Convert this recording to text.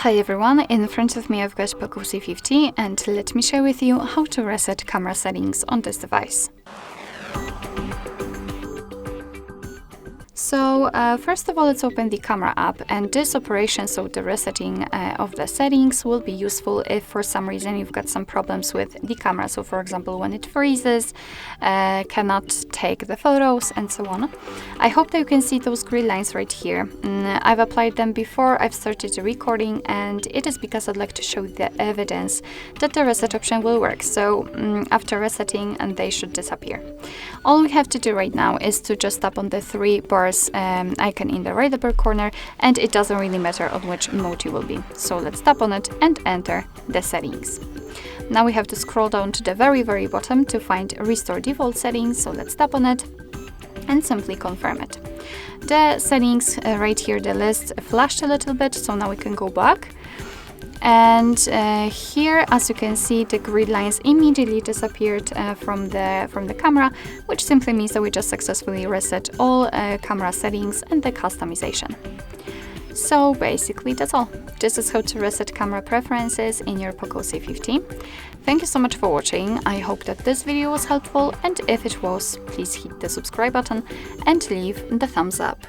Hi everyone, in front of me I've got POCO C50 and let me share with you how to reset camera settings on this device. So first of all, let's open the camera app, and this operation, so the resetting of the settings, will be useful if for some reason you've got some problems with the camera. So for example, when it freezes, cannot take the photos and so on. I hope that you can see those green lines right here. I've applied them before I've started the recording, and it is because I'd like to show the evidence that the reset option will work. So after resetting, and they should disappear. All we have to do right now is to just tap on the three bars icon in the right upper corner, and it doesn't really matter on which mode you will be. So let's tap on it and enter the settings. Now we have to scroll down to the very bottom to find restore default settings. So let's tap on it and simply confirm it. The settings right here, the list flashed a little bit, so now we can go back. And here, as you can see, the grid lines immediately disappeared from the camera, which simply means that we just successfully reset all camera settings and the customization. So basically that's all. This is how to reset camera preferences in your POCO C50. Thank you so much for watching. I hope that this video was helpful, and if it was, please hit the subscribe button and leave the thumbs up.